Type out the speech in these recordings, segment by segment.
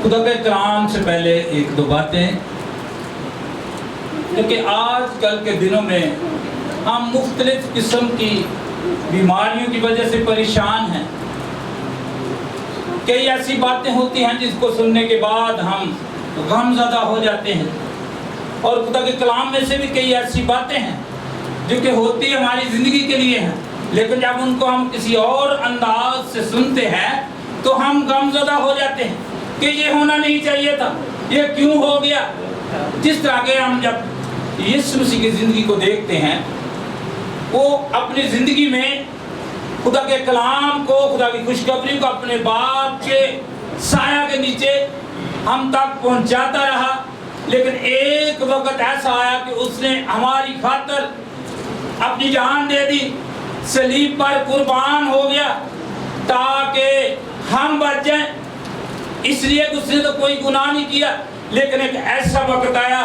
खुदा के कलाम से पहले एक दो बातें, क्योंकि आज कल के दिनों में हम मुख्तलिफ किस्म की बीमारियों की वजह से परेशान हैं। कई ऐसी बातें होती हैं जिसको सुनने के बाद हम गमज़दा हो जाते हैं, और खुदा के कलाम में से भी कई ऐसी बातें हैं जो कि होती हमारी ज़िंदगी के लिए हैं, लेकिन जब उनको हम किसी और अंदाज से सुनते हैं तो हम गमज़दा हो जाते हैं कि ये होना नहीं चाहिए था, ये क्यों हो गया। जिस तरह के हम जब यीशु मसीह की ज़िंदगी को देखते हैं, वो अपनी ज़िंदगी में खुदा के कलाम को, खुदा की खुशखबरी को अपने बाप के साया के नीचे हम तक पहुंचाता रहा। लेकिन एक वक्त ऐसा आया कि उसने हमारी खातिर अपनी जान दे दी, सलीब पर कुर्बान हो गया ताकि हम बच जाएं। इसलिए उसने तो कोई गुनाह नहीं किया, लेकिन एक ऐसा वक्त आया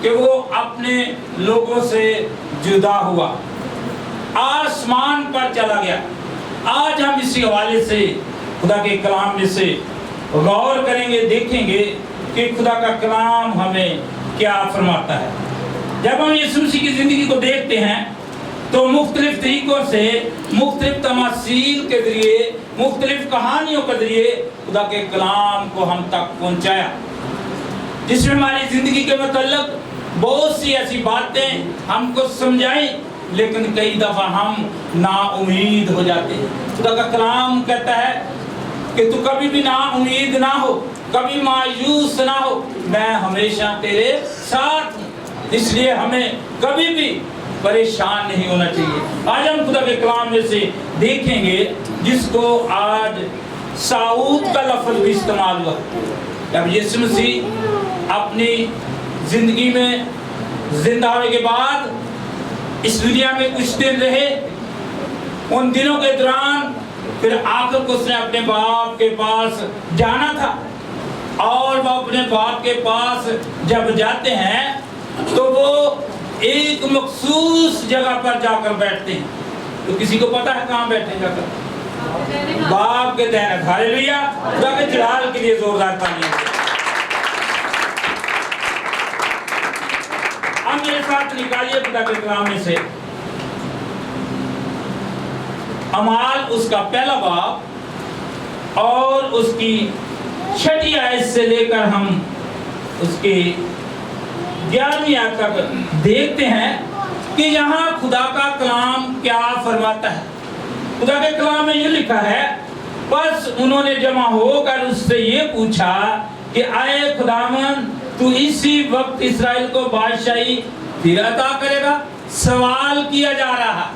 कि वो अपने लोगों से जुदा हुआ, आसमान पर चला गया। आज हम इसी हवाले से खुदा के कलाम में से गौर करेंगे, देखेंगे कि खुदा का कलाम हमें क्या फरमाता है। जब हम यीशु मसीह की ज़िंदगी को देखते हैं तो मुख्तलिफ तरीकों से, मुख्तलिफ तमासील के ज़रिए, मुख्तलिफ कहानियों के ज़रिए खुदा के कलाम को हम तक पहुँचाया, जिसमें हमारी ज़िंदगी के मतलब बहुत सी ऐसी बातें हमको समझाई, लेकिन कई दफ़ा हम नाउमीद हो जाते हैं। खुदा का कलाम कहता है कि तू कभी भी नाउमीद ना हो, कभी मायूस ना हो, मैं हमेशा तेरे साथ हूँ। इसलिए हमें कभी भी परेशान नहीं होना चाहिए। आज हम खुदा के कलाम में से देखेंगे, जिसको आज साऊद का लफ्ज़ भी इस्तेमाल हुआ। जब यीशु मसीह अपनी ज़िंदगी में जिंदा होने के बाद इस दुनिया में कुछ दिन रहे, उन दिनों के दौरान फिर आखिर को उसने अपने बाप के पास जाना था, और वो अपने बाप के पास जब जाते हैं तो वो एक मखसूस जगह पर जाकर बैठते हैं। तो किसी को पता है कहाँ बैठे जाकर? बाप के दाहिने। हालेलुया, खुदा के जलाल के लिए जोरदार तालियां। अब मेरे साथ निकालिए खुदा के कलाम में से अमाल उसका पहला बाब और उसकी 6वीं आयत से लेकर हम उसके 11वीं आयत तक देखते हैं कि यहाँ खुदा का कलाम क्या फरमाता है। खुदा के कलाम में ये लिखा है, बस उन्होंने जमा होकर उससे ये पूछा कि आए खुदावन, तू इसी वक्त इस्राएल को बादशाही फिर अता करेगा। सवाल किया जा रहा,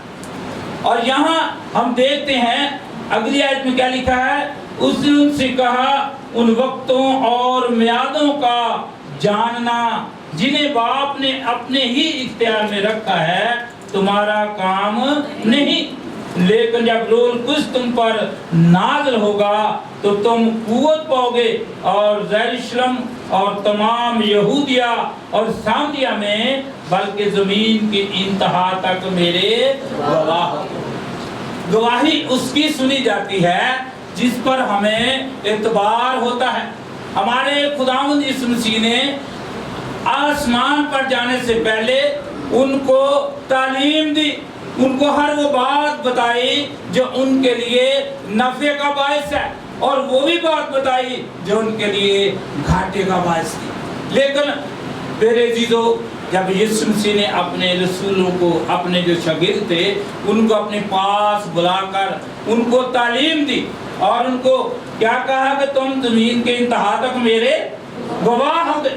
और यहाँ हम देखते हैं अगली आयत में क्या लिखा है, उसने उनसे कहा, उन वक्तों और मियादों का जानना जिन्हें बाप ने अपने ही इख्तियार में रखा है तुम्हारा काम नहीं, लेकिन जब रूह कुछ तुम पर नाज़िल होगा तो तुम कुव्वत पाओगे, और यरूशलेम और तमाम यहूदिया और सामरिया में, बल्कि ज़मीन की इंतहा तक मेरे गवाह होगे। गवाही उसकी सुनी जाती है जिस पर हमें एतबार होता है। हमारे खुदावंद यीशु मसीह ने आसमान पर जाने से पहले उनको तालीम दी, उनको हर वो बात बताई जो उनके लिए नफ़े का बायस है, और वो भी बात बताई जो उनके लिए घाटे का बायस थी। लेकिन मेरे अज़ीज़ों, जब यीशु मसीह ने अपने रसूलों को, अपने जो शागिर्द थे, उनको अपने पास बुलाकर उनको तालीम दी, और उनको क्या कहा कि तुम ज़मीन के इंतहा तक मेरे गवाह होंगे।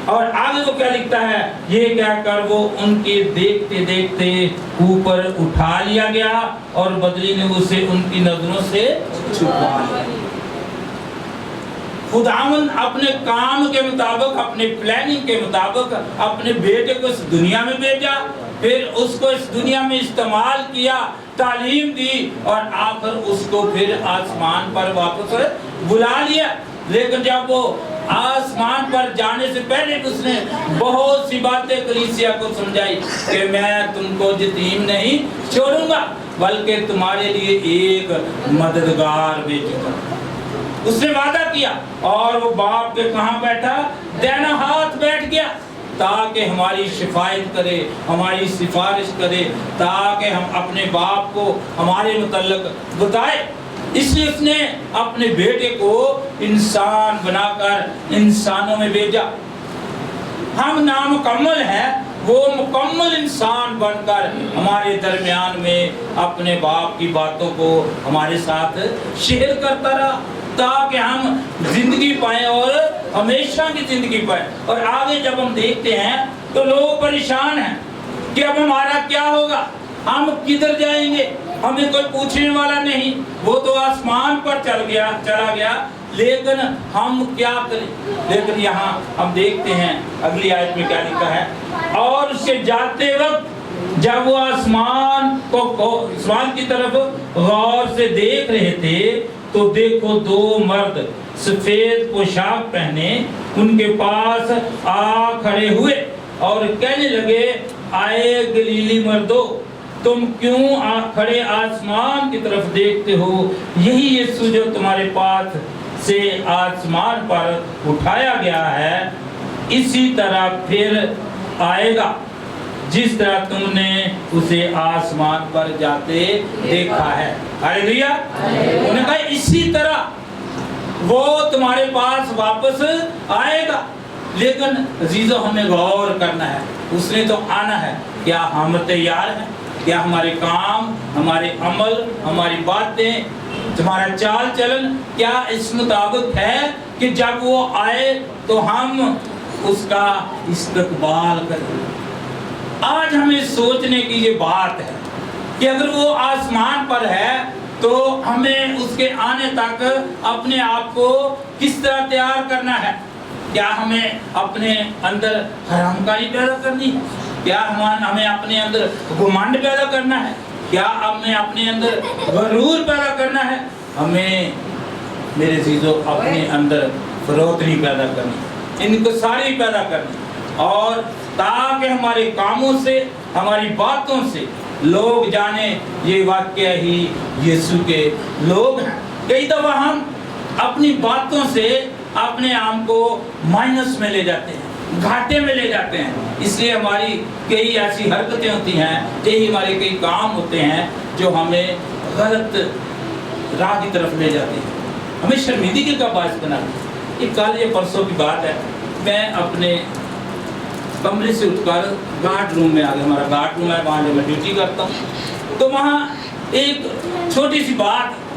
और आगे वो क्या लिखता है, ये कहकर वो उनके देखते देखते ऊपर उठा लिया गया, और बदली ने उसे उनकी नजरों से छुपा लिया। खुदावंद अपने काम के मुताबिक, अपने प्लानिंग के मुताबिक अपने बेटे को इस दुनिया में भेजा, फिर उसको इस दुनिया में इस्तेमाल किया, तालीम दी, और आखिर उसको फिर आसमान पर वापस बुला लिया। लेकिन जब वो आसमान पर जाने से पहले उसने बहुत सी बातें कलीसिया को समझाई कि मैं तुमको यतीम नहीं छोड़ूंगा, बल्कि तुम्हारे लिए एक मददगार भेजूंगा। اس نے وعدہ کیا اور وہ باپ کے کہاں بیٹھا؟ دائنا ہاتھ بیٹھ گیا، تاکہ ہماری شفاعت کرے، ہماری سفارش کرے، تاکہ ہم اپنے باپ کو ہمارے متعلق بتائے۔ اس لیے اس نے اپنے بیٹے کو انسان بنا کر انسانوں میں بھیجا۔ ہم نامکمل ہیں، وہ مکمل انسان بن کر ہمارے درمیان میں اپنے باپ کی باتوں کو ہمارے ساتھ شیئر کرتا رہا، تاکہ ہم زندگی پائیں اور ہمیشہ کی زندگی پائیں۔ اور آگے جب ہم دیکھتے ہیں تو لوگ پریشان ہیں کہ اب ہمارا کیا ہوگا، ہم کدھر جائیں گے، ہمیں کوئی پوچھنے والا نہیں، وہ تو آسمان پر چلا گیا، لیکن ہم کیا کریں؟ لیکن یہاں ہم دیکھتے ہیں اگلی آیت میں کیا لکھا ہے، اور اس کے جاتے وقت جب وہ آسمان کی طرف غور سے دیکھ رہے تھے تو دیکھو دو مرد سفید پوشاک پہنے ان کے پاس آ کھڑے ہوئے اور کہنے لگے، آئے گلیلی مردو، تم کیوں کھڑے آسمان کی طرف دیکھتے ہو؟ یہی یسوع جو تمہارے پاس سے آسمان پر اٹھایا گیا ہے، اسی طرح پھر آئے گا جس طرح تم نے اسے آسمان پر جاتے دیکھا ہے۔ ہاللیلویہ۔ انہوں نے کہا اسی طرح وہ تمہارے پاس واپس آئے گا۔ لیکن عزیزو ہمیں غور کرنا ہے، اس نے تو آنا ہے، کیا ہم تیار ہیں؟ کیا ہمارے کام، ہمارے عمل، ہماری باتیں، ہمارا چال چلن کیا اس مطابق ہے کہ جب وہ آئے تو ہم اس کا استقبال کریں؟ آج ہمیں سوچنے کی یہ بات ہے کہ اگر وہ آسمان پر ہے تو ہمیں اس کے آنے تک اپنے آپ کو کس طرح تیار کرنا ہے؟ کیا ہمیں اپنے اندر حرام کاری پیدا کرنی ہے؟ کیا ہمیں اپنے اندر گھمنڈ پیدا کرنا ہے؟ کیا ہمیں اپنے اندر غرور پیدا کرنا ہے؟ ہمیں میرے عزیزو اپنے اندر فروتنی پیدا کرنی، انکساری پیدا کرنی، اور تاکہ ہمارے کاموں سے، ہماری باتوں سے لوگ جانیں یہ واقعہ ہی یسوع کے لوگ ہیں۔ کئی دفعہ ہم اپنی باتوں سے اپنے آپ کو مائنس میں لے جاتے ہیں، گھاٹے میں لے جاتے ہیں، اس لیے ہماری کئی ایسی حرکتیں ہوتی ہیں، یہی ہمارے کئی کام ہوتے ہیں جو ہمیں غلط راہ کی طرف لے جاتے ہیں، ہمیں شرمندگی کا باعث بنا دیتے ہیں۔ یہ کل یا پرسوں کی بات ہے، میں اپنے کمرے سے اٹھ کر گارڈ روم میں آ گیا، ہمارا گارڈ روم ہے وہاں جو میں ڈیوٹی کرتا ہوں، تو وہاں ایک چھوٹی سی بات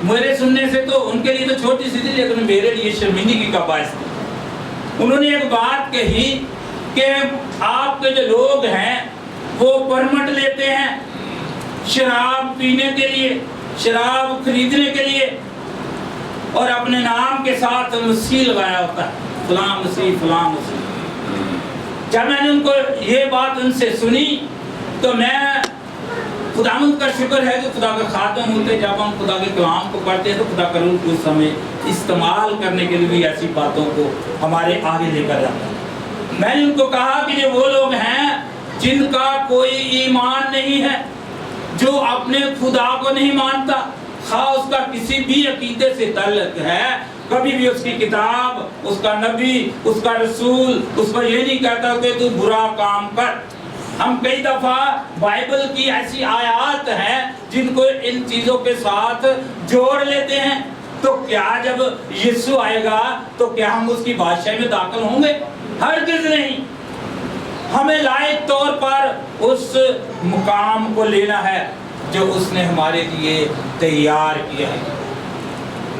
میرے سننے سے تو ان کے لیے تو چھوٹی سی تھی، لیکن میرے لیے شرمندگی کا باعث تھی۔ انہوں نے ایک بات کہی کہ آپ کے جو لوگ ہیں وہ پرمٹ لیتے ہیں شراب پینے کے لیے، شراب خریدنے کے لیے، اور اپنے نام کے ساتھ مسیح لگایا ہوتا ہے، فلاں مسیح فلاں مسیح۔ جب میں نے ان کو یہ بات ان سے سنی تو میں خداوند کا شکر ہے کہ خدا کا خادم ہوتے، جب ہم خدا کے کلام کو پڑھتے ہیں تو خدا کا روح اس ہمیں استعمال کرنے کے لیے بھی ایسی باتوں کو ہمارے آگے لے کر جاتا ہے۔ میں نے ان کو کہا کہ یہ وہ لوگ ہیں جن کا کوئی ایمان نہیں ہے، جو اپنے خدا کو نہیں مانتا، خواہ اس کا کسی بھی عقیدے سے تعلق ہے، کبھی بھی اس کی کتاب، اس کا نبی، اس کا رسول اس کو یہ نہیں کہتا کہ تو برا کام کر۔ ہم کئی دفعہ بائبل کی ایسی آیات ہیں جن کو ان چیزوں کے ساتھ جوڑ لیتے ہیں، تو کیا جب یسوع آئے گا تو کیا ہم اس کی بادشاہی میں داخل ہوں گے؟ ہرگز نہیں۔ ہمیں لائق طور پر اس مقام کو لینا ہے جو اس نے ہمارے لیے تیار کیا ہے۔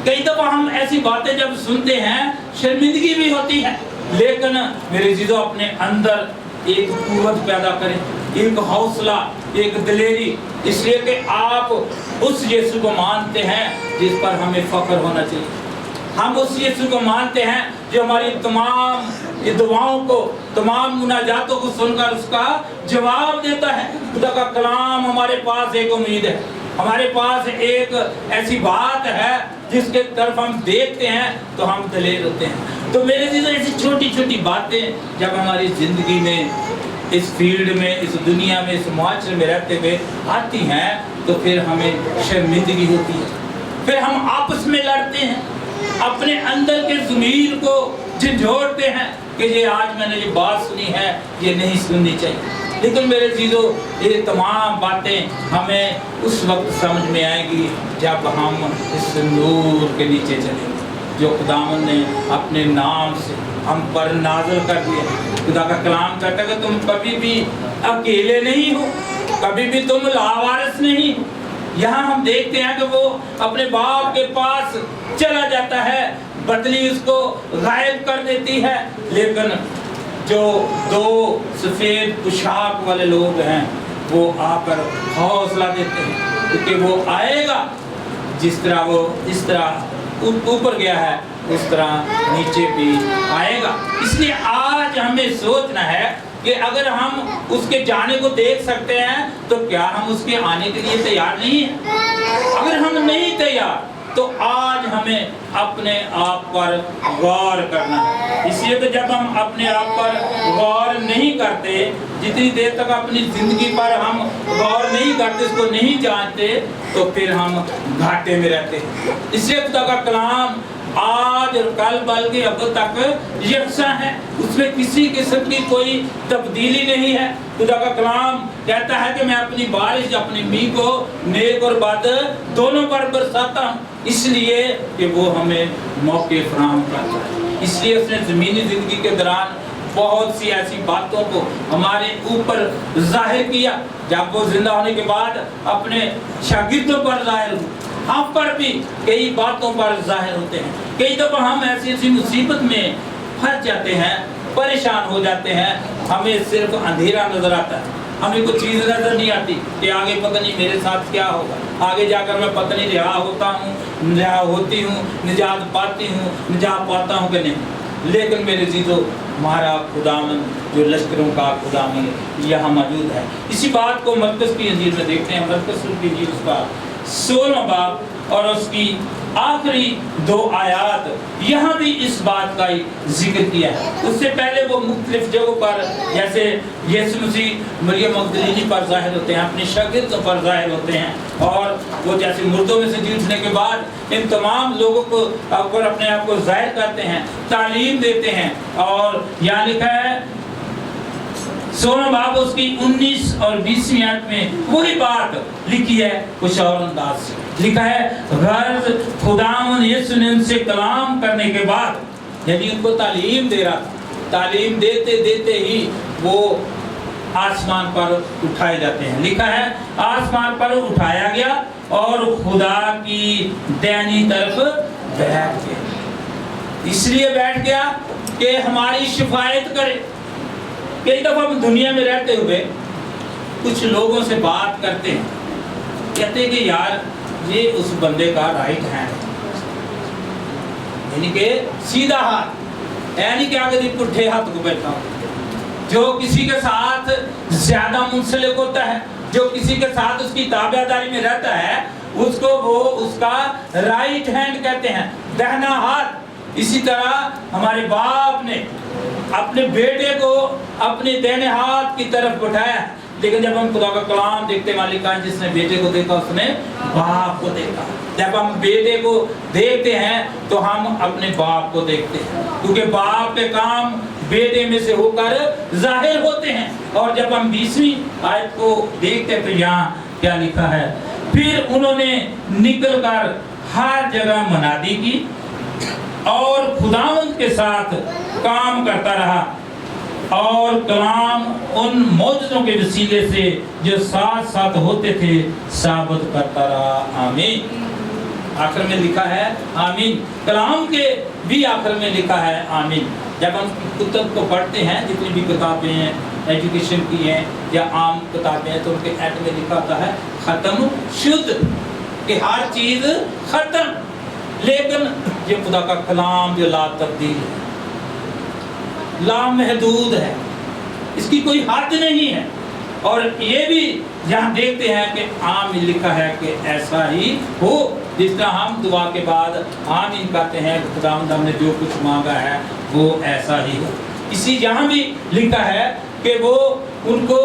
کئی دفعہ ہم ایسی باتیں جب سنتے ہیں شرمندگی بھی ہوتی ہے، لیکن میرے عزیزو اپنے اندر ایک قوت پیدا کریں، ایک حوصلہ، ایک دلیری، اس لیے کہ آپ اس یسوع کو مانتے ہیں جس پر ہمیں فخر ہونا چاہیے۔ ہم اس یسوع کو مانتے ہیں جو ہماری تمام دعاؤں کو، تمام مناجاتوں کو سن کر اس کا جواب دیتا ہے۔ خدا کا کلام ہمارے پاس ایک امید ہے، ہمارے پاس ایک ایسی بات ہے جس کے طرف ہم دیکھتے ہیں تو ہم دلیر ہوتے ہیں۔ تو میرے عزیزو ایسی چھوٹی چھوٹی باتیں جب ہماری زندگی میں، اس فیلڈ میں، اس دنیا میں، اس معاشرے میں رہتے ہوئے آتی ہیں تو پھر ہمیں شرمندگی ہوتی ہے، پھر ہم آپس میں لڑتے ہیں، अपने अंदर के ज़मीर को झंझोड़ते हैं कि ये आज मैंने ये बात सुनी है, ये नहीं सुननी चाहिए। लेकिन मेरे चीज़ों, ये तमाम बातें हमें उस वक्त समझ में आएगी जब हम इस नूर के नीचे चलेंगे जो खुदावंद ने अपने नाम से हम पर नाज़िल कर दिया। खुदा का कलाम कहता है कि तुम कभी भी अकेले नहीं हो, कभी भी तुम लावारिस नहीं हो। यहाँ हम देखते हैं कि वो अपने बाप के पास चला जाता है, बदली उसको गायब कर देती है, लेकिन जो दो सफ़ेद पोशाक वाले लोग हैं वो आकर हौसला देते हैं, क्योंकि वो आएगा जिस तरह वो इस तरह ऊपर गया है उस तरह नीचे भी आएगा। इसलिए आज हमें सोचना है कि अगर हम उसके जाने को देख सकते हैं तो क्या हम उसके आने के लिए तैयार नहीं हैं? अगर हम नहीं तैयार तो आज हमें अपने आप पर गौर करना है। इसलिए तो जब हम अपने आप पर गौर नहीं करते, जितनी देर तक अपनी ज़िंदगी पर हम गौर नहीं करते, उसको नहीं जानते, तो फिर हम घाटे में रहते हैं। इसलिए खुदा का कलाम आज और कल बल्कि अब तक यकसा है, उसमें किसी किस्म की कोई तब्दीली नहीं है। खुदा का कलाम कहता है कि मैं अपनी बारिश अपनी मी को नेक और बद दोनों पर बरसाता हूँ, इसलिए कि वो हमें मौके फराहम करता है। इसलिए उसने ज़मीनी ज़िंदगी के दौरान बहुत सी ऐसी बातों को हमारे ऊपर जाहिर किया। जब वो जिंदा होने के बाद अपने शागिर्दों पर जाहिर हुए, हम पर भी कई बातों पर जाहिर होते हैं। कई दफ़ा हम ऐसी ऐसी मुसीबत में फंस जाते हैं, परेशान हो जाते हैं, हमें सिर्फ अंधेरा नजर आता है, हमें कुछ चीज़ नजर नहीं आती कि आगे पता नहीं मेरे साथ क्या होगा, आगे जाकर मैं पता नहीं रिहा होता हूँ, रिहा होती हूँ, निजात पाती हूँ, निजात पाता हूँ कि नहीं। लेकिन मेरे चीज़ों, हमारा खुदावंद जो लश्करों का खुदावंद यहाँ मौजूद है। इसी बात को मरकज़ की इंजील में देखते हैं। मरकज़ की इंजील उसका 16वां बाब और उसकी आखिरी 2 आयात, यहाँ भी इस बात का ही जिक्र किया है। उससे पहले वो मुख्तलिफ जगहों पर, जैसे यीशु मसीह मरियम मगदलीनी पर जाहिर होते हैं, अपने शागिर्दों पर जाहिर होते हैं, और वो जैसे मुर्दों में से जी उठने के बाद इन तमाम लोगों को पर अपने आप को जाहिर करते हैं, तालीम देते हैं। और यहाँ लिखा है 16वां बाब उसकी 19 और 20वीं आयत में वही बात लिखी है, कुछ और अंदाज से लिखा है। गर्ज खुदावंद यीशु ने उनसे कलाम करने के बाद, यानी उनको तालीम दे रहा था, तालीम देते देते ही वो आसमान पर उठाए जाते हैं। लिखा है आसमान पर उठाया गया और खुदा की दाहिनी तरफ बैठ गया। इसलिए बैठ गया कि हमारी शिफायत करे। कई दफ़ा हम दुनिया में रहते हुए कुछ लोगों से बात करते हैं, कहते हैं कि यार ये उस बंदे का राइट हैंड, यानी कि सीधा हाथ, यानी कि आगे पुट्ठे हाथ को बैठा हो, जो किसी के साथ ज्यादा मुंसलिक होता है, जो किसी के साथ उसकी ताबेदारी में रहता है, उसको वो उसका राइट हैंड कहते हैं, दाहिना हाथ। इसी तरह हमारे बाप ने अपने बेटे को अपने दाहिने हाथ की तरफ बैठाया। लेकिन जब हम खुदा का कलाम देखते, मालिक का जिसने बेटे को देखा उसने बाप को देखा। जब हम बेटे को देखते हैं तो हम अपने बाप को देखते हैं, क्योंकि बाप के काम बेटे में से होकर जाहिर होते हैं। और जब हम 20वीं आयत को देखते हैं तो यहाँ क्या लिखा है, फिर उन्होंने निकलकर हर जगह मनादी की और खुदावंद के साथ काम करता रहा और कलाम उन मौजूदों के वसीले से जो साथ साथ होते थे साबित करता रहा। आमीन। आखिर में लिखा है आमीन। कलाम के भी आखिर में लिखा है आमीन। जब हम कुतुब को पढ़ते हैं, जितनी भी किताबें हैं एजुकेशन की हैं या आम किताबें हैं, तो उनके एंड में लिखा होता है ख़त्म शुद्ध, कि हर चीज़ ख़त्म। लेकिन ये खुदा का कलाम जो ला तब्दील है, ला महदूद है, इसकी कोई हद नहीं है। और ये भी यहाँ देखते हैं कि आमीन लिखा है कि ऐसा ही हो, जिस तरह हम दुआ के बाद आमीन कहते हैं, खुदावंद हमने जो कुछ मांगा है वो ऐसा ही हो। इसी यहाँ भी लिखा है कि वो उनको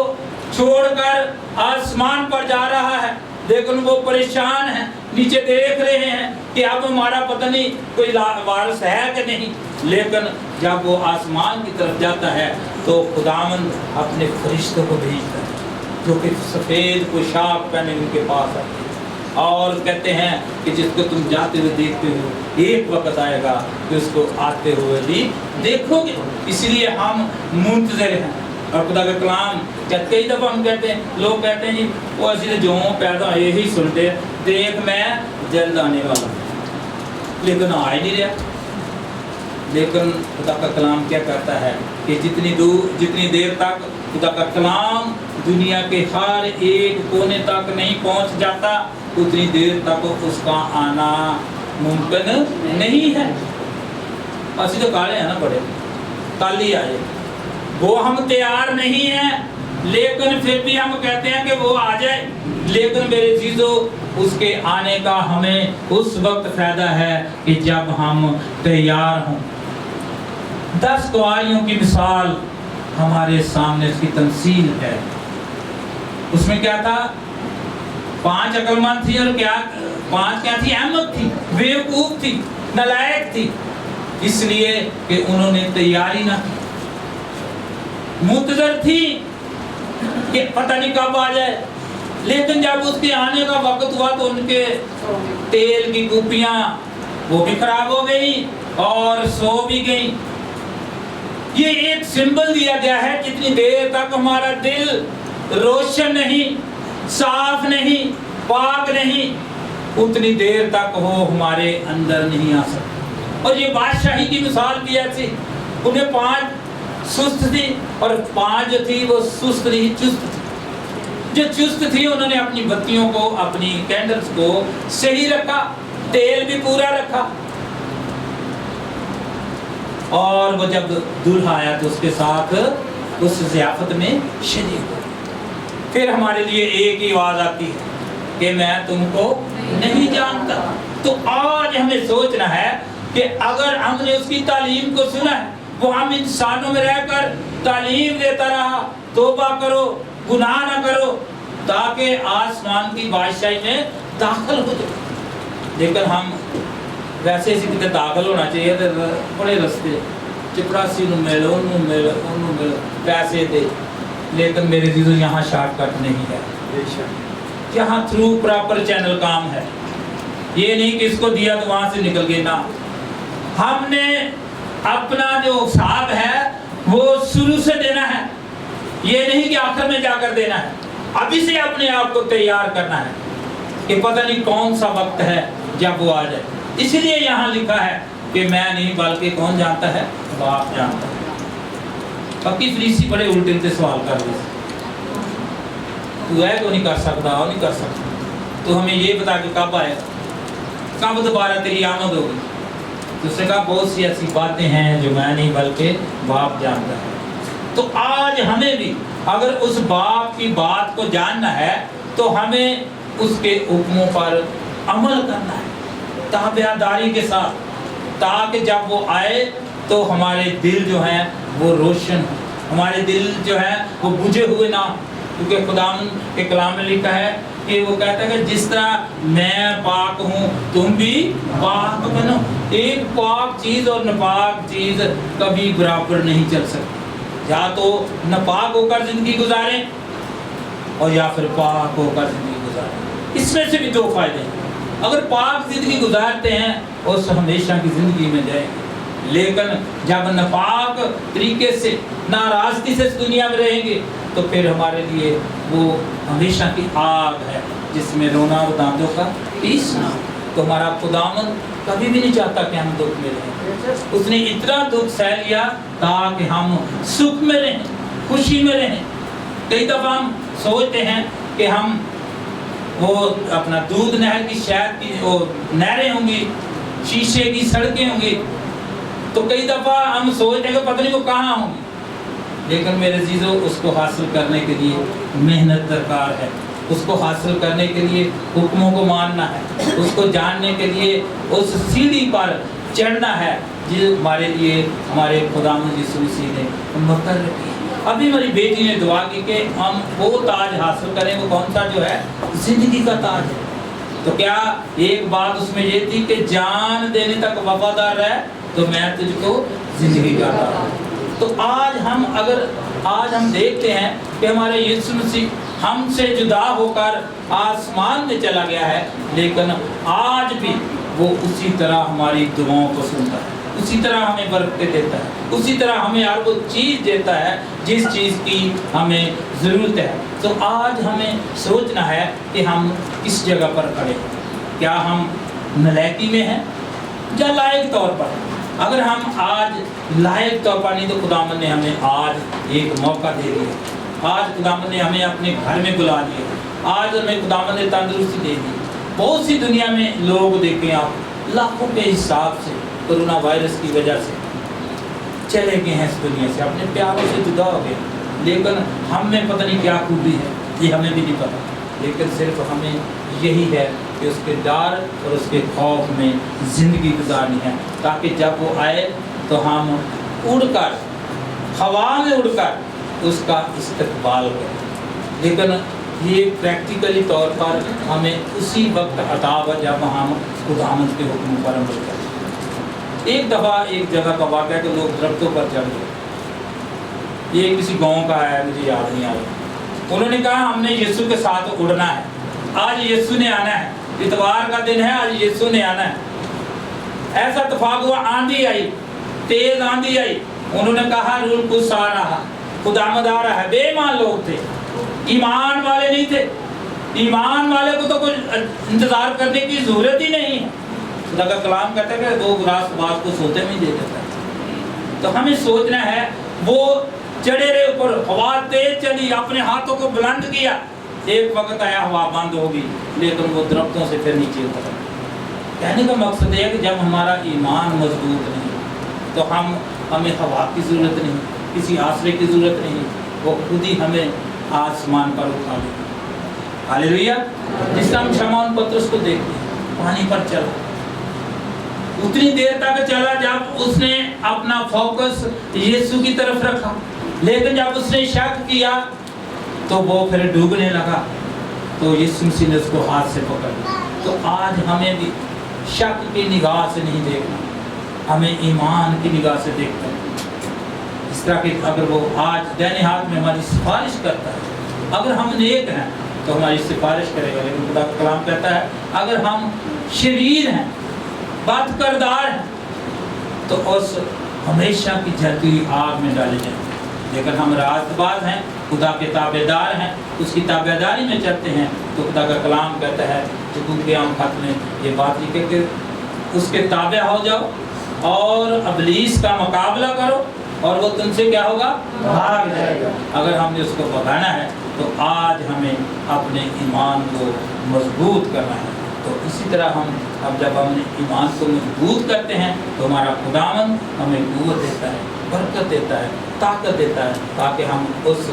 छोड़कर आसमान पर जा रहा है, लेकिन वो परेशान हैं, नीचे देख रहे हैं कि अब हमारा पता नहीं कोई वारिस है कि नहीं, लेकिन जब वो आसमान की तरफ जाता है तो खुदावन अपने फरिश्तों को भेजता है जो कि सफ़ेद पोशाक पहने उनके पास आते हैं और कहते हैं कि जिसको तुम जाते हुए देखते हो एक वक्त आएगा कि उसको आते हुए भी देखोगे। इसलिए हम मुंतज़िर हैं। और खुदा का कलाम कई दफ़ा हम कहते हैं, लोग कहते हैं जी वो ऐसे जो पैदा यही सुनते देख मैं जल्द आने वाला, लेकिन आ ही नहीं रहा। लेकिन खुदा का कलाम क्या कहता है कि जितनी देर तक खुदा का कलाम दुनिया के हर एक कोने तक नहीं पहुंच जाता उतनी देर तक उसका आना मुमकिन नहीं है। असि तो काले हैं ना, बड़े कल ही आए, वो हम तैयार नहीं हैं, लेकिन फिर भी हम कहते हैं कि वो आ जाए। लेकिन मेरे चीज़ों उसके आने का हमें उस वक्त फायदा है कि जब हम तैयार हों। 10 कुंवारियों की मिसाल हमारे सामने उसकी तमसील है। उसमें क्या था, 5 अक्लमंद थी और 5 क्या थी, अहमद थी, बेवकूफ थी, नालायक थी, इसलिए कि उन्होंने तैयारी ना की। मुंतज़र थी कि पता नहीं कब आ जाए, लेकिन जब उसके आने का वक्त हुआ तो उनके तेल की कुप्पियां वो भी खराब हो गई और सो भी गई। ये एक सिंबल दिया गया है, जितनी देर तक हमारा दिल रोशन नहीं, साफ नहीं, पाक नहीं, उतनी देर तक वो हमारे अंदर नहीं आ सकता। और ये बादशाही की मिसाल भी ऐसी, उन्हें 5 सुस्त थी और 5 जो थी वो सुस्त नहीं, चुस्त थी। जो चुस्त थी उन्होंने अपनी बत्तियों को, अपनी कैंडल्स को सही रखा, तेल भी पूरा रखा, और वो जब दूल्हा आया तो उसके साथ उस ज़ियाफत में शरीक हो। फिर हमारे लिए एक ही आवाज़ आती है कि मैं तुमको नहीं जानता। तो आज हमें सोचना है कि अगर हमने उसकी तालीम को सुना है, वो हम इंसानों में रहकर तालीम देता रहा, तौबा करो, गुनाह ना करो, ताकि आसमान की बादशाही में दाखिल हो जाए। लेकिन हम वैसे इसी कितने दाखिल होना चाहिए तो बड़े रस्ते चपरासी मिलो, पैसे दे, लेकिन मेरे चीज़ों यहाँ शॉर्टकट नहीं है, यहाँ थ्रू प्रॉपर चैनल काम है। ये नहीं कि इसको दिया तो वहाँ से निकल गए ना, हमने अपना जो हिसाब है वो शुरू से देना है, ये नहीं कि आखिर में जाकर देना है। अभी से अपने आप को तैयार करना है कि पता नहीं कौन सा वक्त है जब वो आ जाए। इसलिए यहाँ लिखा है कि मैं नहीं बल्कि कौन जानता है, बाप जानता है। बाकी फरीसी बड़े उल्टे उल्टे सवाल कर रहे, तू है तो नहीं कर सकता, और नहीं कर सकता, तो हमें ये बता के कब आएगा, कब दोबारा तेरी आमद होगी। तो उसने कहा बहुत सी ऐसी बातें हैं जो मैं नहीं बल्कि बाप जानता है। तो आज हमें भी अगर उस बाप की बात को जानना है तो हमें उसके हुक्मों पर अमल करना है ताबेदारी के साथ, ताकि जब वो आए तो हमारे दिल जो हैं वो रोशन हो, हमारे दिल जो हैं वो बुझे हुए ना। क्योंकि खुदावन के कलाम में लिखा है कि वो कहता है कि जिस तरह मैं पाक हूँ तुम भी पाक बनो। एक पाक चीज़ और नापाक चीज़ कभी बराबर नहीं चल सकती। या तो नापाक होकर ज़िंदगी गुजारें और या फिर पाक होकर ज़िंदगी गुजारें। इसमें से भी 2 फायदे हैं। अगर पाक ज़िंदगी गुजारते हैं उस हमेशा की ज़िंदगी में जाएंगे, लेकिन जब नापाक तरीके से नाराज़गी से इस दुनिया में रहेंगे तो फिर हमारे लिए वो हमेशा की आग है जिसमें रोना और दांतों का पीसना। तो हमारा खुदावन कभी भी नहीं चाहता कि हम दुख में रहें। उसने इतना दुख सह लिया ताकि हम सुख में रहें, खुशी में रहें। कई दफ़ा हम सोचते हैं कि हम वो अपना दूध नहर की शहद की वो नहरें होंगी, शीशे की सड़कें होंगी, तो कई दफ़ा हम सोचते हैं कि पता नहीं वो कहाँ होंगी। लेकिन मेरे चीज़ों उसको हासिल करने के लिए मेहनत दरकार है, उसको हासिल करने के लिए हुक्मों को मानना है, उसको जानने के लिए उस सीढ़ी पर चढ़ना है जो हमारे लिए हमारे खुदावंद यीशु मसीह ने मुकर्रर की। अभी मेरी बेटी ने दुआ की कि हम वो ताज हासिल करें, वो कौन सा जो है ज़िंदगी का ताज है। तो क्या एक बात उसमें ये थी कि जान देने तक वफादार रहे तो मैं तुझको जिंदगी का रहा। तो आज हम देखते हैं कि हमारे यीशु मसीह हमसे जुदा होकर आसमान में चला गया है, लेकिन आज भी वो उसी तरह हमारी दुआओं को सुनता है, उसी तरह हमें बरकतें देता है, उसी तरह हमें हर वो चीज़ देता है जिस चीज़ की हमें ज़रूरत है। तो आज हमें सोचना है कि हम किस जगह पर खड़े हैं। क्या हम नलायकी में हैं या लायक तौर पर? अगर हम आज लायक तौर पर नहीं तो खुदावंद ने हमें आज एक मौका दे दिया, आज खुदावंद ने हमें अपने घर में बुला लिया, आज हमें खुदावंद ने तंदुरुस्ती दे दी। बहुत सी दुनिया में लोग देखें आप, लाखों के हिसाब से कोरोना वायरस की वजह से चले गए हैं इस दुनिया से, अपने प्यारों से जुदा हो गए, लेकिन हम में पता नहीं क्या खूबी है, ये हमें भी नहीं पता, लेकिन सिर्फ हमें यही है कि उसके डर और उसके खौफ में ज़िंदगी गुजारनी है, ताकि जब वो आए तो हम उड़कर हवा में उड़कर उसका इस्तकबाल करें। लेकिन ये प्रैक्टिकली तौर पर हमें उसी वक्त अता हुआ जब हम खुदावंद के हुक्म पर अमल करें। एक दफ़ा एक जगह का वाक़या कि लोग दरख्तों पर चढ़ गए, ये किसी गांव का है, मुझे याद नहीं आ रहा। उन्होंने कहा हमने यीशु के साथ उड़ना है, आज यीशु ने आना है, इतवार का दिन है, आज यीशु ने आना है। ऐसा इत्तेफाक हुआ, आंधी आई, तेज आंधी आई, उन्होंने कहा रूल कुछ आ रहा, खुदावंद आ रहा है। बेईमान लोग थे, ईमान वाले नहीं थे। ईमान वाले को तो कुछ इंतजार करने की जरूरत ही नहीं है। खुदा का कलाम कहता है कि 2 गिलास बात को सोते में दे देता है। तो हमें सोचना है, वो चढ़े रहे ऊपर, हवा तेज चली, अपने हाथों को बुलंद किया, एक वक्त आया हवा बंद होगी, लेकिन वो दरख्तों से फिर नीचे उतर। कहने का मकसद है कि जब हमारा ईमान मजबूत नहीं तो हमें हवा की ज़रूरत नहीं, किसी आसरे की ज़रूरत नहीं, वो खुद ही हमें आसमान पर उठा ले। हालेलुया। जिस हम शमौन पतरस को देखते हैं, पानी पर चला, उतनी देर तक चला जब उसने अपना फोकस यीशु की तरफ रखा, लेकिन जब उसने शक किया तो वो फिर डूबने लगा, तो यीशु मसीह ने उसको हाथ से पकड़ लिया। तो आज हमें भी शक की निगाह से नहीं देखना, हमें ईमान की निगाह से देखना। इस तरह के अगर वो आज दैने हाथ में हमारी सिफारिश करता है, अगर हम नेक हैं तो हमारी सिफारिश करेगा, लेकिन खुदा का कलाम कहता है अगर हम शरीर हैं, बदकिरदार हैं, तो उस हमेशा की जलती हुई आग में डाले जाएंगे। लेकिन हम रास्तबाज हैं, खुदा के ताबेदार हैं, उसकी ताबेदारी में चलते हैं, तो खुदा का कलाम कहता है कि आम खत में ये बात लिखे कि उसके ताबे हो जाओ और अबलीस का मुकाबला करो और वो तुमसे क्या होगा, भाग जाएगा। अगर हमने उसको भगाना है तो आज हमें अपने ईमान को मजबूत करना है। तो इसी तरह हम अब जब हमने ईमान को मजबूत करते हैं तो हमारा खुदावंद हमें कुव्वत देता है, बरकत देता है, ताकत देता है, ताकि हम उस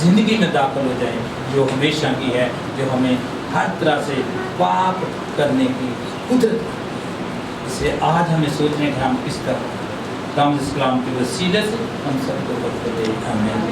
ज़िंदगी में दाखिल हो जाएं जो हमेशा की है, जो हमें हर तरह से पाप करने की कुदरत है। इसलिए आज हमें सोचने कि हम किस तरह काम इस्लाम के वसीले से हम सबको बरकत दे। आमीन।